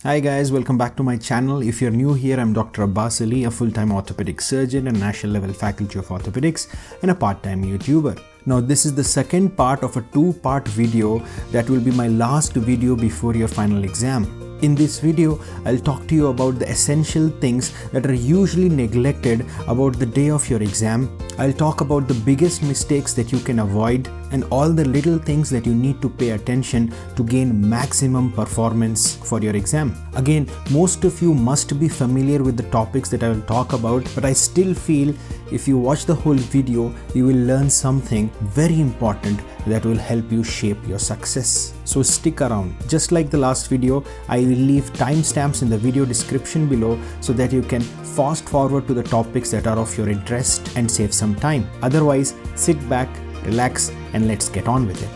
Hi guys, welcome back to my channel. If you're new here, I'm Dr. Abbas Ali, a full-time orthopedic surgeon and national level faculty of orthopedics and a part-time YouTuber. Now this is the second part of a two-part video that will be my last video before your final exam. In this video, I'll talk to you about the essential things that are usually neglected about the day of your exam. I'll talk about the biggest mistakes that you can avoid and all the little things that you need to pay attention to gain maximum performance for your exam. Again, most of you must be familiar with the topics that I will talk about, but I still feel if you watch the whole video, you will learn something very important that will help you shape your success. So stick around. Just like the last video, I will leave timestamps in the video description below so that you can fast forward to the topics that are of your interest and save some time. Otherwise, sit back, relax, and let's get on with it.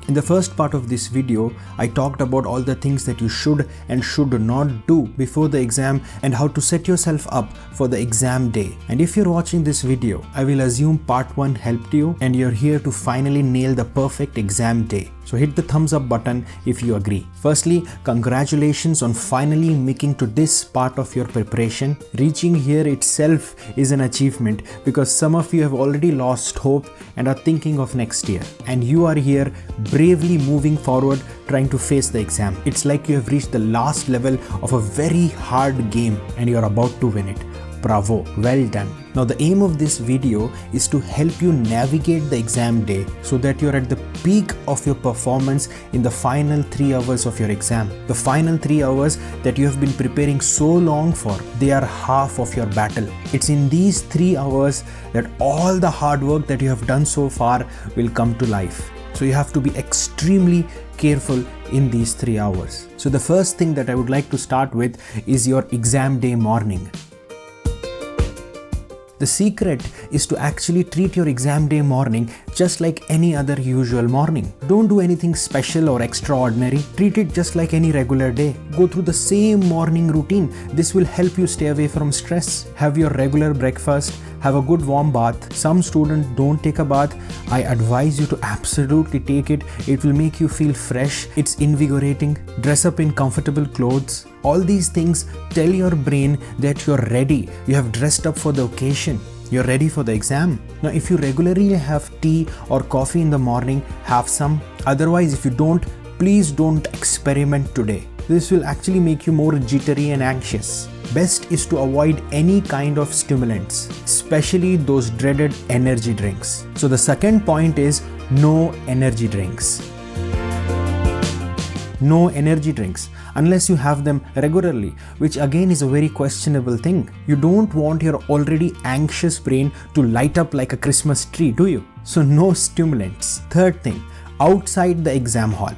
In the first part of this video, I talked about all the things that you should and should not do before the exam and how to set yourself up for the exam day. And if you're watching this video, I will assume part 1 helped you and you're here to finally nail the perfect exam day. So hit the thumbs up button if you agree. Firstly, congratulations on finally making to this part of your preparation. Reaching here itself is an achievement because some of you have already lost hope and are thinking of next year. And you are here bravely moving forward trying to face the exam. It's like you have reached the last level of a very hard game and you're about to win it. Bravo, well done. Now the aim of this video is to help you navigate the exam day so that you're at the peak of your performance in the final 3 hours of your exam. The final 3 hours that you have been preparing so long for, they are half of your battle. It's in these 3 hours that all the hard work that you have done so far will come to life. So you have to be extremely careful in these 3 hours. So the first thing that I would like to start with is your exam day morning. The secret is to actually treat your exam day morning just like any other usual morning. Don't do anything special or extraordinary. Treat it just like any regular day. Go through the same morning routine. This will help you stay away from stress. Have your regular breakfast. Have a good warm bath. Some students don't take a bath. I advise you to absolutely take it. It will make you feel fresh. It's invigorating. Dress up in comfortable clothes. All these things tell your brain that you're ready. You have dressed up for the occasion. You're ready for the exam. Now, if you regularly have tea or coffee in the morning, have some. Otherwise, if you don't, please don't experiment today. This will actually make you more jittery and anxious. Best is to avoid any kind of stimulants, especially those dreaded energy drinks. So the second point is no energy drinks. No energy drinks unless you have them regularly, which again is a very questionable thing. You don't want your already anxious brain to light up like a Christmas tree, do you? So no stimulants. Third thing, outside the exam hall.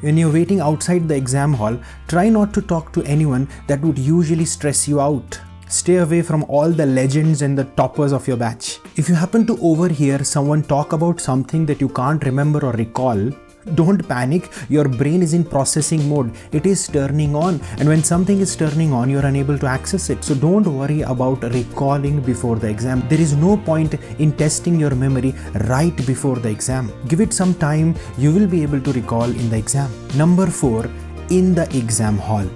When you're waiting outside the exam hall, try not to talk to anyone that would usually stress you out. Stay away from all the legends and the toppers of your batch. If you happen to overhear someone talk about something that you can't remember or recall, don't panic. Your brain is in processing mode. It is turning on, and when something is turning on, you're unable to access it. So don't worry about recalling before the exam. There is no point in testing your memory right before the exam. Give it some time. You will be able to recall in the exam. Number 4, in the exam hall.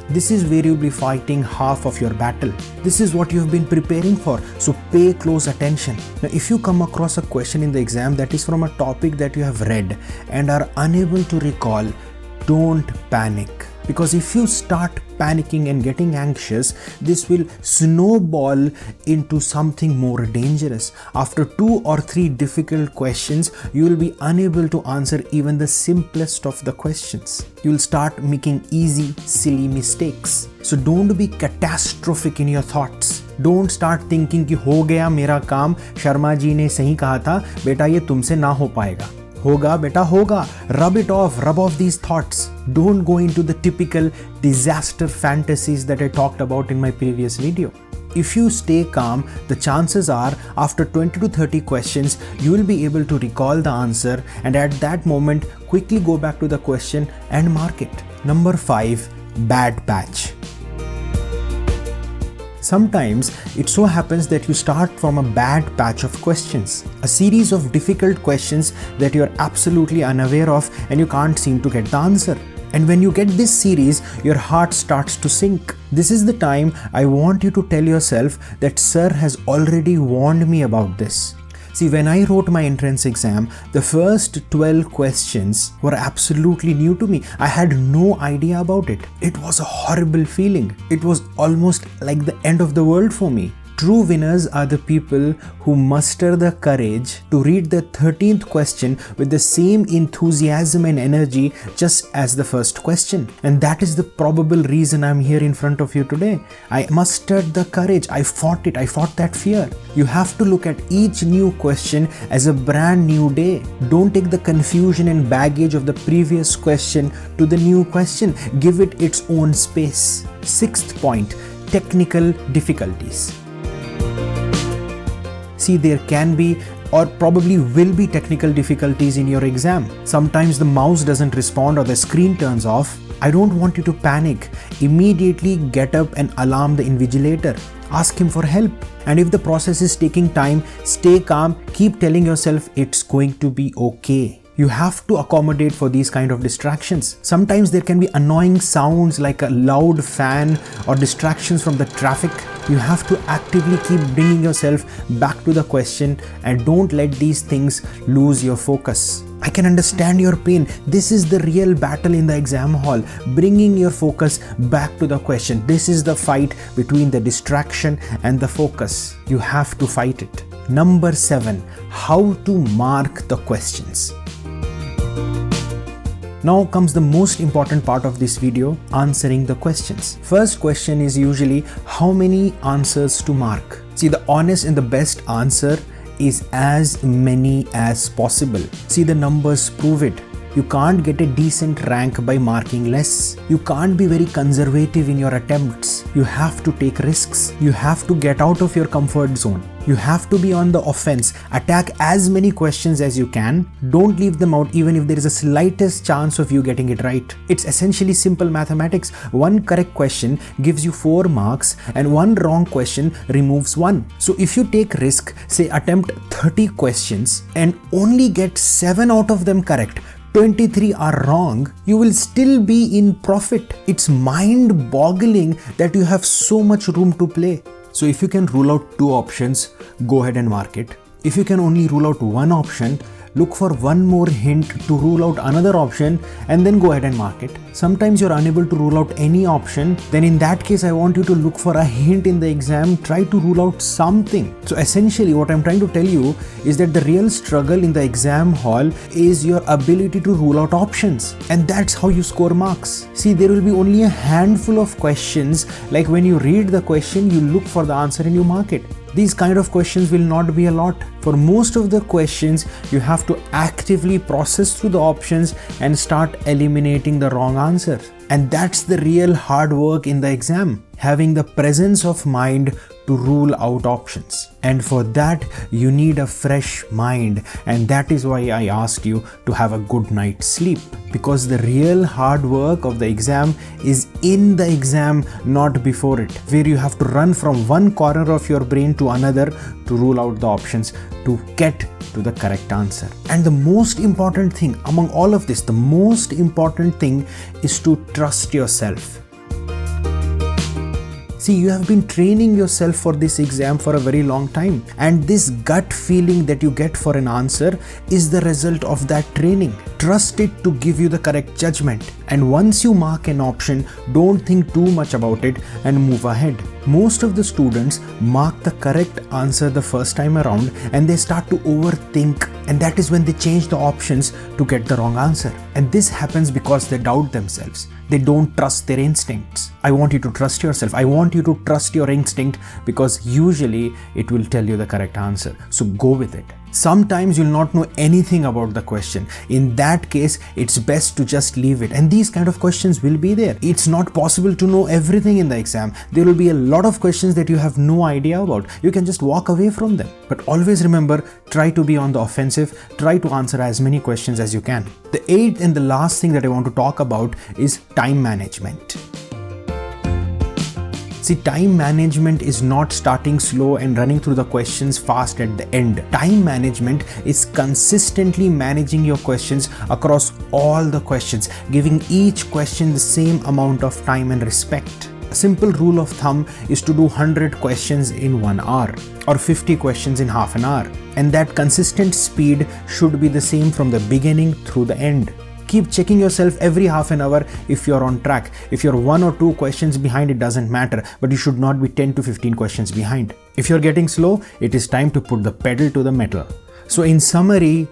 This is where you'll be fighting half of your battle. This is what you've been preparing for, so pay close attention. Now, if you come across a question in the exam that is from a topic that you have read and are unable to recall, don't panic. Because if you start panicking and getting anxious, this will snowball into something more dangerous. After 2 or 3 difficult questions, you will be unable to answer even the simplest of the questions. You will start making easy, silly mistakes. So don't be catastrophic in your thoughts. Don't start thinking कि हो गया मेरा काम, शर्मा जी ने सही कहा था, बेटा ये तुमसे ना हो पाएगा. होगा बेटा होगा. Rub it off, rub off these thoughts. Don't go into the typical disaster fantasies that I talked about in my previous video. If you stay calm, the chances are after 20 to 30 questions, you will be able to recall the answer, and at that moment, quickly go back to the question and mark it. Number 5, bad patch. Sometimes it so happens that you start from a bad patch of questions, a series of difficult questions that you're absolutely unaware of and you can't seem to get the answer. And when you get this series, your heart starts to sink. This is the time I want you to tell yourself that sir has already warned me about this. See, when I wrote my entrance exam, the first 12 questions were absolutely new to me. I had no idea about it. It was a horrible feeling. It was almost like the end of the world for me. True winners are the people who muster the courage to read the 13th question with the same enthusiasm and energy just as the first question. And that is the probable reason I'm here in front of you today. I mustered the courage. I fought it. I fought that fear. You have to look at each new question as a brand new day. Don't take the confusion and baggage of the previous question to the new question. Give it its own space. Sixth point, technical difficulties. See, there can be or probably will be technical difficulties in your exam. Sometimes the mouse doesn't respond or the screen turns off. I don't want you to panic. Immediately get up and alarm the invigilator. Ask him for help. And if the process is taking time, stay calm. Keep telling yourself it's going to be okay. You have to accommodate for these kind of distractions. Sometimes there can be annoying sounds like a loud fan or distractions from the traffic. You have to actively keep bringing yourself back to the question and don't let these things lose your focus. I can understand your pain. This is the real battle in the exam hall, bringing your focus back to the question. This is the fight between the distraction and the focus. You have to fight it. Number 7, how to mark the questions. Now comes the most important part of this video, answering the questions. First question is usually how many answers to mark. See, the honest and the best answer is as many as possible. See, the numbers prove it. You can't get a decent rank by marking less. You can't be very conservative in your attempts. You have to take risks. You have to get out of your comfort zone. You have to be on the offense. Attack as many questions as you can. Don't leave them out even if there is a slightest chance of you getting it right. It's essentially simple mathematics. One correct question gives you 4 marks and one wrong question removes 1. So if you take risk, say attempt 30 questions and only get 7 out of them correct, 23 are wrong, you will still be in profit. It's mind-boggling that you have so much room to play. So if you can rule out 2 options, go ahead and mark it. If you can only rule out 1 option, look for one more hint to rule out another option and then go ahead and mark it. Sometimes you're unable to rule out any option. Then in that case, I want you to look for a hint in the exam. Try to rule out something. So essentially what I'm trying to tell you is that the real struggle in the exam hall is your ability to rule out options. And that's how you score marks. See, there will be only a handful of questions. Like when you read the question, you look for the answer and you mark it. These kind of questions will not be a lot. For most of the questions, you have to actively process through the options and start eliminating the wrong answer. And that's the real hard work in the exam, having the presence of mind to rule out options. And for that, you need a fresh mind. And that is why I asked you to have a good night's sleep. Because the real hard work of the exam is in the exam, not before it, where you have to run from one corner of your brain to another to rule out the options to get to the correct answer. And the most important thing among all of this, the most important thing is to trust yourself. See, you have been training yourself for this exam for a very long time, and this gut feeling that you get for an answer is the result of that training. Trust it to give you the correct judgment. And once you mark an option, don't think too much about it and move ahead. Most of the students mark the correct answer the first time around and they start to overthink, and that is when they change the options to get the wrong answer. And this happens because they doubt themselves. They don't trust their instincts. I want you to trust yourself. I want you to trust your instinct, because usually it will tell you the correct answer. So go with it. Sometimes you'll not know anything about the question. In that case, it's best to just leave it. And these kind of questions will be there. It's not possible to know everything in the exam. There will be a lot of questions that you have no idea about. You can just walk away from them. But always remember, try to be on the offensive. Try to answer as many questions as you can. The 8th and the last thing that I want to talk about is time management. See, time management is not starting slow and running through the questions fast at the end. Time management is consistently managing your questions across all the questions, giving each question the same amount of time and respect. A simple rule of thumb is to do 100 questions in 1 hour or 50 questions in half an hour. And that consistent speed should be the same from the beginning through the end. Keep checking yourself every half an hour if you're on track. If you're 1 or 2 questions behind, it doesn't matter, but you should not be 10 to 15 questions behind. If you're getting slow, it is time to put the pedal to the metal. So in summary,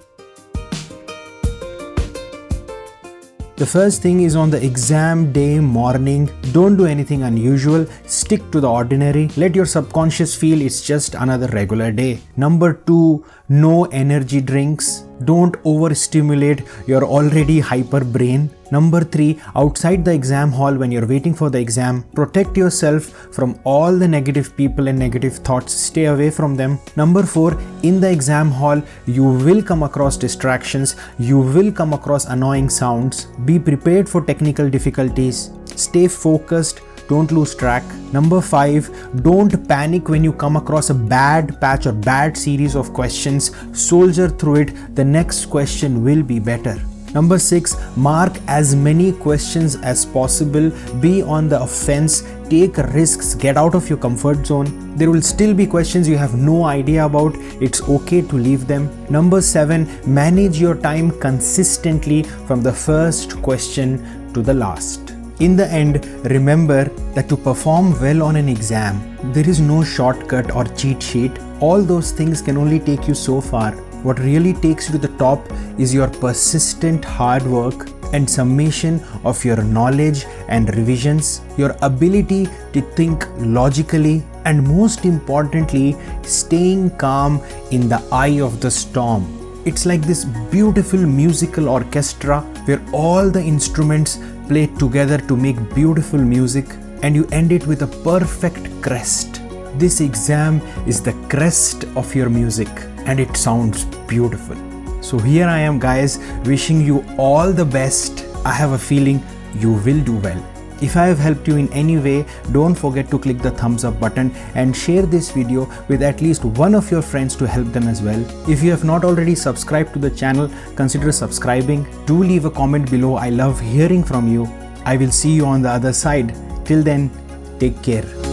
the first thing is on the exam day morning, don't do anything unusual, stick to the ordinary, let your subconscious feel it's just another regular day. Number 2, no energy drinks, don't overstimulate your already hyper brain. Number 3, outside the exam hall when you're waiting for the exam, protect yourself from all the negative people and negative thoughts, stay away from them. Number 4, in the exam hall, you will come across distractions, you will come across annoying sounds. Be prepared for technical difficulties, stay focused, don't lose track. Number 5, don't panic when you come across a bad patch or bad series of questions. Soldier through it, the next question will be better. Number 6, mark as many questions as possible. Be on the offense, take risks, get out of your comfort zone. There will still be questions you have no idea about. It's okay to leave them. Number 7, manage your time consistently from the first question to the last. In the end, remember that to perform well on an exam, there is no shortcut or cheat sheet. All those things can only take you so far. What really takes you to the top is your persistent hard work and summation of your knowledge and revisions, your ability to think logically, and most importantly, staying calm in the eye of the storm. It's like this beautiful musical orchestra where all the instruments play together to make beautiful music, and you end it with a perfect crest. This exam is the crest of your music and it sounds beautiful. So here I am, guys, wishing you all the best. I have a feeling you will do well. If I have helped you in any way, don't forget to click the thumbs up button and share this video with at least one of your friends to help them as well. If you have not already subscribed to the channel, consider subscribing. Do leave a comment below. I love hearing from you. I will see you on the other side. Till then, take care.